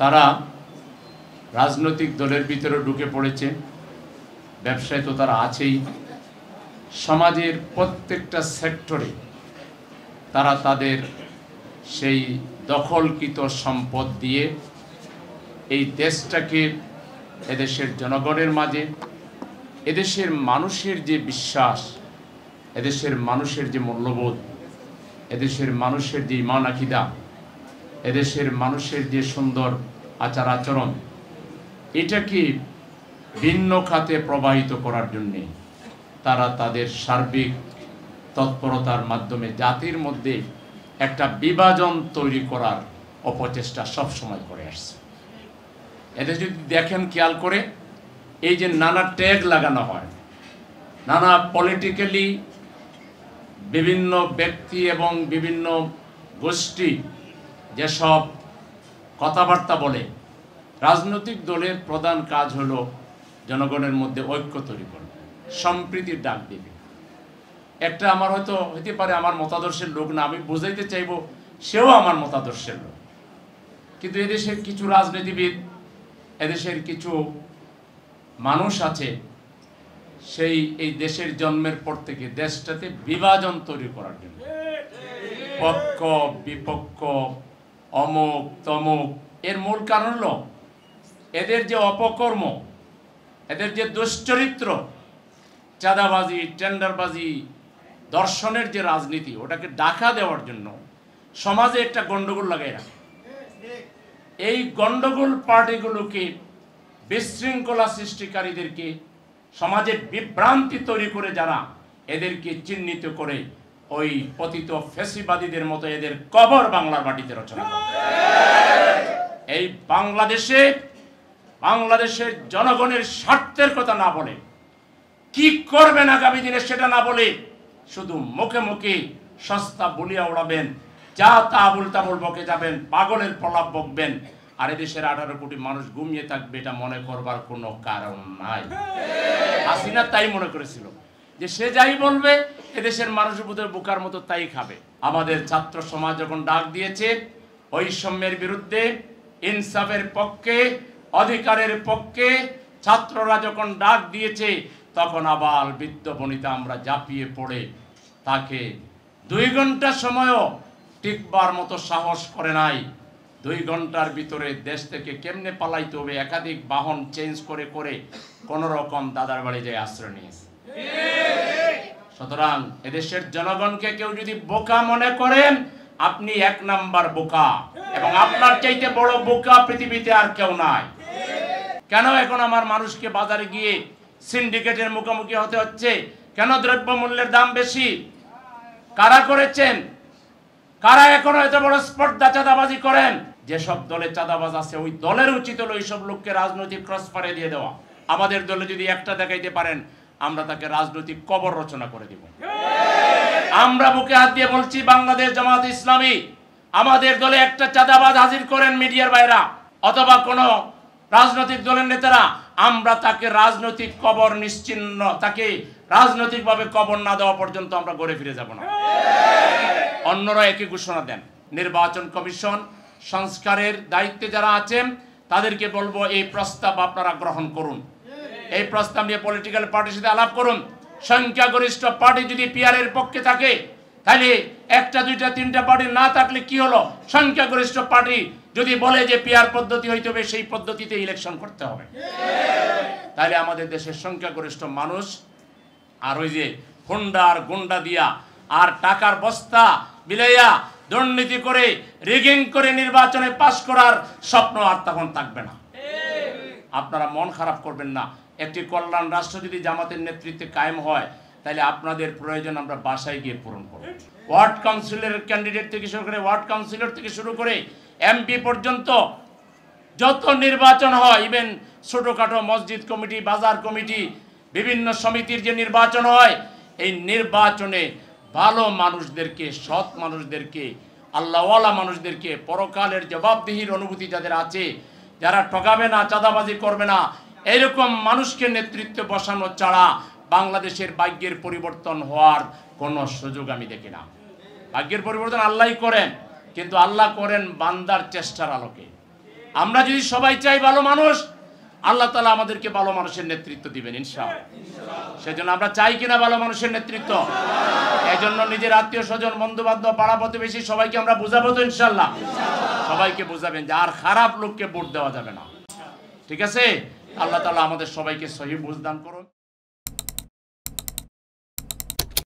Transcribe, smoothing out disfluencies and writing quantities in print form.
তারা রাজনৈতিক দলের ভিতরে ঢুকে পড়েছে, ব্যবসায় তো তারা আছেই, সমাজের প্রত্যেকটা সেক্টরে তারা তাদের সেই দখলকৃত সম্পদ দিয়ে এই দেশটাকে, এদেশের জনগণের মাঝে, এদেশের মানুষের যে বিশ্বাস, এদেশের মানুষের যে মূল্যবোধ, এদেশের মানুষের যে ঈমান আকীদা, এদেশের মানুষের যে সুন্দর আচার আচরণ, এটাকে ভিন্ন খাতে প্রবাহিত করার জন্যে তারা তাদের সার্বিক তৎপরতার মাধ্যমে জাতির মধ্যে একটা বিভাজন তৈরি করার অপচেষ্টা সবসময় করে আসছে। এদের যদি দেখেন খেয়াল করে, এই যে নানা ট্যাগ লাগানো হয়, নানা পলিটিক্যালি বিভিন্ন ব্যক্তি এবং বিভিন্ন গোষ্ঠী যেসব কথাবার্তা বলে, রাজনৈতিক দলের প্রধান কাজ হলো জনগণের মধ্যে ঐক্য তৈরি করবে, সম্প্রীতির ডাক দেবে। একটা আমার হয়তো হইতে পারে আমার মতাদর্শের লোক না, আমি বুঝাইতে চাইব সেও আমার মতাদর্শের লোক, কিন্তু এদেশের কিছু রাজনীতিবিদ, এদেশের কিছু মানুষ আছে, সেই এই দেশের জন্মের পর থেকে দেশটাতে বিভাজন তৈরি করার জন্য পক্ষ বিপক্ষ, অমুক তমুক, এর মূল কারণ হলো এদের যে অপকর্ম, এদের যে দুশ্চরিত্র, চাঁদাবাজি, টেন্ডারবাজি, দর্শনের যে রাজনীতি, ওটাকে ডাকা দেওয়ার জন্য সমাজে একটা গন্ডগোল লাগাই রাখে। এই গন্ডগোল পার্টিগুলোকে, বিশৃঙ্খলা সৃষ্টিকারীদেরকে, সমাজের বিভ্রান্তি তৈরি করে যারা, এদেরকে চিহ্নিত করে ওই পতিত ফ্যাসিবাদীদের মতো এদের কবর বাংলার মাটিতে রচনা করে। এই বাংলাদেশের জনগণের স্বার্থের কথা না বলে, কি করবেন আগামী দিনে সেটা না বলে, শুধু মুখে মুখে সস্তা বলিয়া উড়াবেন, যা তা উল্টাবুল বকে যাবেন, পাগলের প্রলাপ বকবেন, আর এদেশের 18 কোটি মানুষ ঘুমিয়ে থাকবে, এটা মনে করবার কোনো কারণ নাই। হাসিনা তাই মনে করেছিল যে সে যাই বলবে এদেশের মানুষের বোধহয় বোকার মতো তাই খাবে। আমাদের ছাত্র সমাজ যখন ডাক দিয়েছে বৈষম্যের বিরুদ্ধে, ইনসাফের পক্ষে, অধিকারের পক্ষে, ছাত্ররা যখন ডাক দিয়েছে, তখন আবাল বৃদ্ধ বনিতা আমরা ঝাঁপিয়ে পড়ে তাকে 2 ঘন্টা সময়ও টিকবার মতো সাহস করে নাই। 2 ঘন্টার ভিতরে দেশ থেকে কেমনে পালাইতে হবে, একাধিক বাহন চেঞ্জ করে করে কোন রকম দাদার বাড়ি যায় আশ্রয় নিয়েছে। সুতরাং এদেশের জনগণকে কেউ যদি বোকা মনে করেন, আপনি 1 নাম্বার বোকা, এবং আপনার চাইতে বড় বোকা পৃথিবীতে আর কেউ নাই। কেন এখন আমার মানুষকে বাজারে গিয়ে সিন্ডিকেটের মুখোমুখি হতে হচ্ছে? কেন দ্রব্যমূল্যের দাম বেশি? কারা করেছেন? কারা এখন এত বড় স্পর্ধা চাঁদাবাজি করেন? যেসব দলে চাঁদাবাজ আছে, ওই দলের উচিত হলো এইসব লোককে রাজনৈতিক ক্রসফায়ারে দিয়ে দেওয়া। আমাদের দলে যদি একটা দেখাইতে পারেন, আমরা তাকে রাজনৈতিক কবর রচনা করে দিব। আমরা বুকে হাত দিয়ে বলছি, বাংলাদেশ জামাত ইসলামী, আমাদের দলে একটা চাঁদাবাজ হাজির করেন মিডিয়ার বাইরা অথবা কোন রাজনৈতিক দলের নেতারা, আমরা তাকে রাজনৈতিক কবর নিশ্চিহ্ন, তাকে রাজনৈতিকভাবে কবর না দেওয়া পর্যন্ত আমরা ঘুরে ফিরে যাব না। অন্যরা একই ঘোষণা দেন। নির্বাচন কমিশন সংস্কারের দায়িত্বে যারা আছেন তাদেরকে বলবো, এই প্রস্তাব আপনারা গ্রহণ করুন, এই প্রস্তাব নিয়ে পলিটিক্যাল পার্টির সাথে আলাপ করুন। সংখ্যাগরিষ্ঠ পার্টি যদি পিআরের পক্ষে থাকে, তাহলে 1টা 2টা 3টা পার্টি না থাকলে কি হলো? সংখ্যাগরিষ্ঠ পার্টি যদি বলে যে পিআর পদ্ধতি হইতে হবে, সেই পদ্ধতিতে ইলেকশন করতে হবে, তাহলে আমাদের দেশের সংখ্যাগরিষ্ঠ মানুষ আর ওই যে হুন্ডা আর গুন্ডা দিয়া আর টাকার বস্তা বিলাইয়া দুর্নীতি করে রিগিং করে নির্বাচনে পাস করার স্বপ্ন আর তখন থাকবে না। আপনারা মন খারাপ করবেন না। একটি কল্যাণ রাষ্ট্র যদি জামাতের নেতৃত্বে কায়েম হয়, তাহলে আপনাদের প্রয়োজন আমরা বাসায় গিয়ে পূরণ করব। ওয়ার্ড কাউন্সিলের ক্যান্ডিডেট থেকে শুরু করে, ওয়ার্ড কাউন্সিলর থেকে শুরু করে এমপি পর্যন্ত যত নির্বাচন হয়, ইভেন ছোটখাটো মসজিদ কমিটি, বাজার কমিটি, বিভিন্ন সমিতির যে নির্বাচন হয়, এই নির্বাচনে ভালো মানুষদেরকে, সৎ মানুষদেরকে, আল্লাহওয়ালা মানুষদেরকে, পরকালের জবাবদিহির অনুভূতি যাদের আছে, যারা ঠকাবে না, চাঁদাবাজি করবে না, এরকম মানুষকে নেতৃত্বে বসানো ছাড়া বাংলাদেশের ভাগ্যের পরিবর্তন হওয়ার কোনো সুযোগ আমি দেখি না। ভাগ্যের পরিবর্তন আল্লাহই করেন, কিন্তু আল্লাহ করেন বান্দার চেষ্টার আলোকে। আমরা যদি সবাই চাই ভালো মানুষ, আল্লাহ তাআলা আমাদেরকে ভালো মানুষের নেতৃত্ব দিবেন ইনশাআল্লাহ। সেজন্য আমরা চাই কিনা ভালো মানুষের নেতৃত্ব? এজন্য নিজের আত্মীয় স্বজন, বন্ধু বান্ধব, পাড়া প্রতিবেশী সবাইকে আমরা বুঝাবো তো ইনশাআল্লাহ। সবাইকে বুঝাবেন যে আর খারাপ লোককে ভোট দেওয়া যাবে না, ঠিক আছে? আল্লাহ তাআলা আমাদের সবাইকে সহি বুঝ দান করুন।